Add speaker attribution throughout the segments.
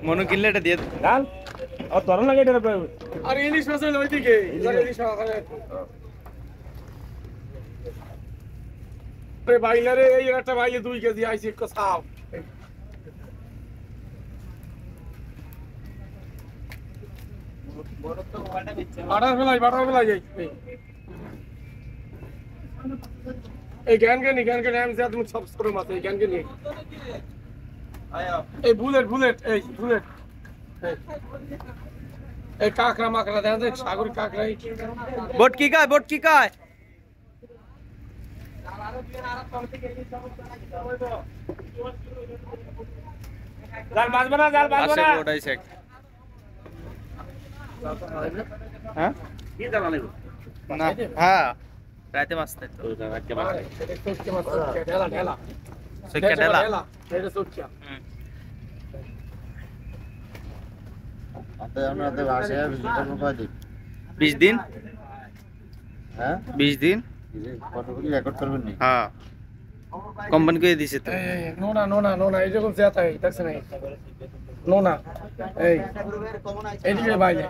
Speaker 1: মনু কিনলে এটা দিয়ে ডাল আর তরল লাগে এটা আর ইলিশ মাছ হলো ওইদিকে ইলিশ মাছ আরে বাইলারে এই একটা বাইলে 2 কেজি আইছে একটু সাপ বাটার ফেলাই যাই এই জ্ঞান জ্ঞান আমি যা তুমি সব করে মাছ এই জ্ঞান জ্ঞান এই বুলেট এই কাকড়া মাকড়া দেন যে সাগর কাকড়া বট কি কায় জাল বাজবে না ওটাই শেখ হ্যাঁ কি জাল আনবো না হ্যাঁ রাতে মাছতে তো রাতে মাছ ঢেলা এটা সুটকিয়া
Speaker 2: আতে আমাদের ভাষায়
Speaker 1: 20 দিন
Speaker 2: হ্যাঁ
Speaker 1: 20 দিন
Speaker 2: কতগুলি রেকর্ড করবেন নি
Speaker 1: হ্যাঁ কোম্পানি কে দিছে তো নোনা এই রকম চেতা এই দেখছ না নোনা এই দিকে বাইরে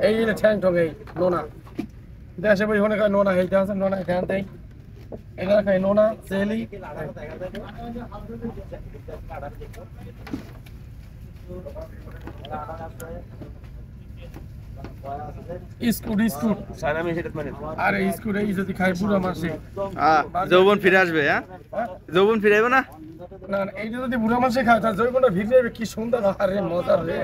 Speaker 1: এই যে ঠ্যাং ঠং এই নোনা দেশে বই হনে কয় নোনা হেইতে আছে নোনা ধ্যান দেই এগুলা খাই নোনা সেলি স্কুট সারামি সেটা মানে আরে স্কুট এই যদি খাই পুরো মাসে যৌবন ফিরে আসবে হ্যাঁ যৌবন ফিরে আইবো না না এইটা যদি বুড়া মাসে খায় তাহলে যৌবনটা ফিরে যাবে কি সুন্দর আরে মজা রে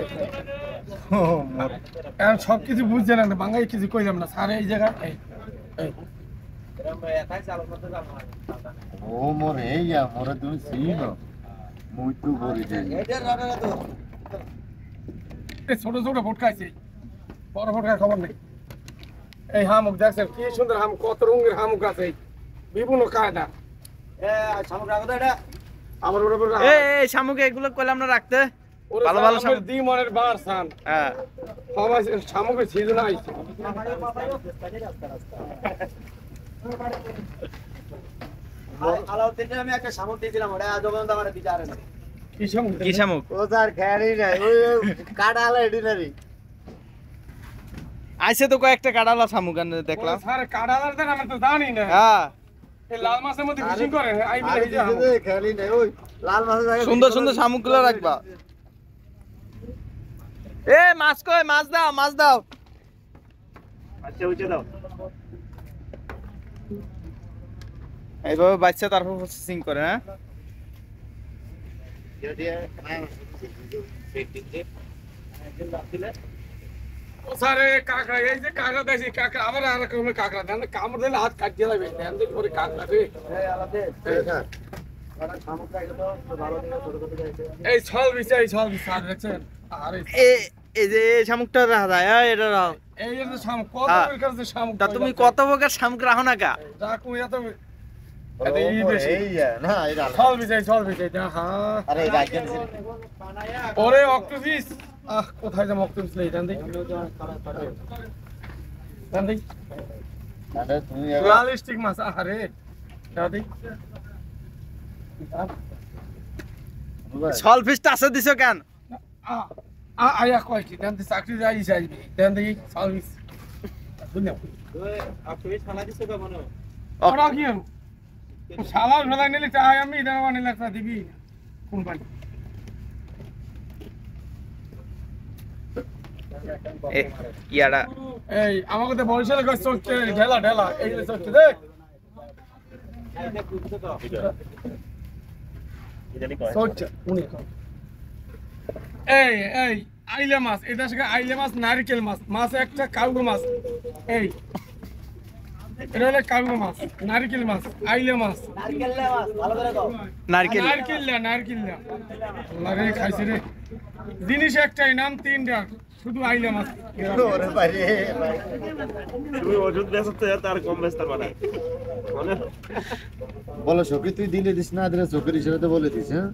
Speaker 1: এখন সব কিছু বুঝছে না বাঙালি কিছু কইলাম না সারে এই জায়গা
Speaker 2: ও মোরে এইয়া মোরে তুমি চিনো মুই তো বলি দেই
Speaker 1: ছোট ভোট খাইছে বড় ভোট খাওয়ার খবর নেই এই হামুক দেখছেন কি সুন্দর হামুক কত রঙের হামুক আছে বিভিন্ন কায়দা শামুক রাখো তো এটা আমার উপরে এই শামুক এগুলো কইলাম না রাখতে ভালো শামুক দি মনের বার সান হ্যাঁ সবাই শামুকের সিজন আইছে আলাউদ্দিনের আমি একটা শামুক দিয়েছিলাম ওটা আজ পর্যন্ত আমার বিচারে না কি শামুক
Speaker 2: ও স্যার খেয়ালই নাই ওই কাটালা এডিনারি
Speaker 1: আইছে তো কয়েকটা কাটালা শামুক দেখলাম স্যার কাটালার দেন আমি তো জানি না হ্যাঁ এই লাল মাছের মধ্যে ফিশিং করে আইবি এই যে
Speaker 2: খেয়ালই নাই ওই লাল মাছের জায়গায়
Speaker 1: সুন্দর শামুকগুলো রাখবা এ মাছ কই মাছ দাও আচ্ছা উঠে দাও এইভাবে বাচ্চা তারপর প্রসেসিং করে হ্যাঁ ও স্যারে কাকড়া এই যে কাকড়া দেশি কাকড়া আবার আর কোন কাকড়া দেন কামড় দিলে হাত কাট দিয়ে যাবে দেন দিন করে কাকড়া রে এই আলাদা এই ছল বিছাই স্যার দেখছেন আরে এই যে শামুকটা রাখা যায় এটা রাখো এই যে শামুক কত প্রকার যে শামুক তা তুমি কত প্রকার শামুক রাখো না কা রাখো এত এটা এই বেশি
Speaker 2: না এটা
Speaker 1: ছল বিছাই দা হ্যাঁ
Speaker 2: আরে রাখেন
Speaker 1: ওরে অক্টোপিস কোথায় যাম অক্টোপিস লই দেন দেই
Speaker 2: আরে তুমি
Speaker 1: রিয়ালিস্টিক মাছ আরে দাদি ছল ফিশটা আছে দিছো কেন আয়া কয়টি দেন দি চাকরি যাইবি দেন দি ছল ফিশ দুনিয়া ওই অক্টোপিস ফালা দিছো কা মনে ওরা কি শালা ফেলা নিলে চাই আমি দেন নিলে একটা দিবি কোম্পানি ইয়াডা এই আমাকে তো বরিশালে কই চোখে ঢেলা এই যে চোখে দেখ এই আইলে মাছ এটা আইলে মাছ নারকেল মাছ একটা কাউগো মাছ এই এটা হলো কালু মাছ, নারকেল মাছ, আইলে মাছ।
Speaker 3: নারকেল
Speaker 1: নারকেল লাগে খাইছে রে। জিনিস একটাই, নাম তিনটা, শুধু আইলে মাছ।
Speaker 4: তুমি ওষুধ বেচো তো তার কম বেচতে পারে
Speaker 2: বলো চোখে তুই দিলে দিস না দিলে চোখের ইশারাতে বলে দিস হ্যাঁ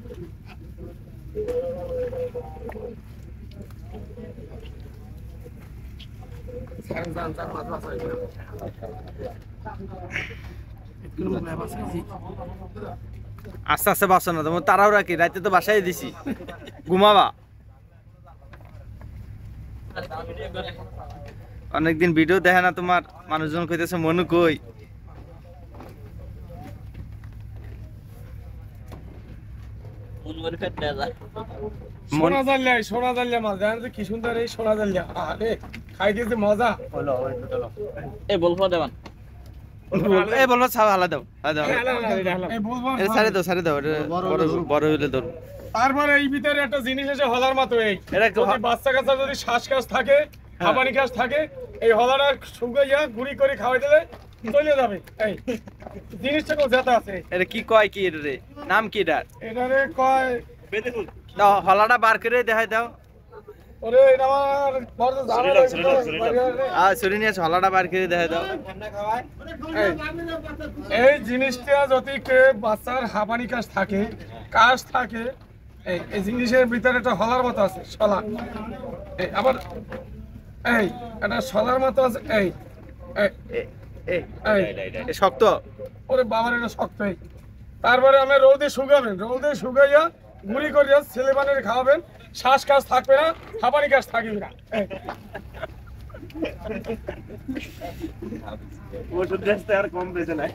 Speaker 3: আস্তে আস্তে বাসো না, তোমার তারাও রাখি, রাতে তো বাসায় দিছি, ঘুমাবা। অনেকদিন ভিডিও দেখে না তোমার, মানুষজন কইতেছে মনু কই।
Speaker 1: সোনা জাল্লা মাছ, জানেন তো কি সুন্দর এই সোনা জাল্লা। আরে খাইতেছে মজা।
Speaker 3: এই বলবো ছাড়, হালা দাও,
Speaker 1: এই বলবো
Speaker 3: এটা ছাড়ে দাও, এটা বড় হইলে ধরো।
Speaker 1: তারপরে এই ভিতরে একটা জিনিস আছে হলার মতো। এই
Speaker 3: এটা একটু
Speaker 1: যদি বাচ্চা কাচ্চা যদি শ্বাস থাকে, হাঁপানি কাশ থাকে, এই হলাটা শুকাইয়া গুঁড়ি করে খাওয়াই দিলে চলে যাবে। এই জিনিসটা কোন জাতা আছে?
Speaker 3: এটা কি কয়, কি এটা রে, নাম কি এটা?
Speaker 1: এটারে কয়
Speaker 3: দাও হলাটা বার করে দেখাই দাও।
Speaker 1: ওরে এটা আমার বড় জানা
Speaker 3: ছুরি নিয়ে হলাটা বার করে দেখাই দাও।
Speaker 1: এই জিনিসটা যদি কে বাচ্চার হাঁপানি কাশ থাকে, কাশ থাকে, এই জিনিসের ভিতরে একটা হলার মতো আছে, শলা। এই আবার এই একটা শলার মতো আছে। এই
Speaker 3: শক্ত,
Speaker 1: ওরে বাবার এটা শক্ত। তারপরে আমি রোদে শুকাবেন, রোদে শুকাইয়া গুঁড়ি করিয়া ছেলে বানিয়ে খাওয়াবেন। শ্বাস কাশ থাকবে না, হাঁপানি কাশ থাকবে না।
Speaker 4: ওষুধ বেচতে আর কম বেচে নাই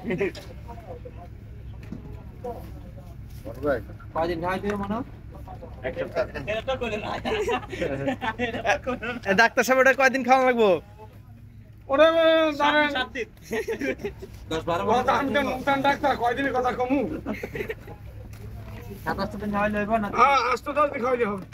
Speaker 3: ডাক্তার সাহেব ওটা কয়দিন খাওয়া লাগবো?
Speaker 1: ওরে জানেন ডাক্তার কয়দিনের কথা কমু?
Speaker 3: 7-8 দিন খাওয়াইলে হইব না?
Speaker 1: হ্যাঁ 8-10 দিন খাওয়াইলে হবে।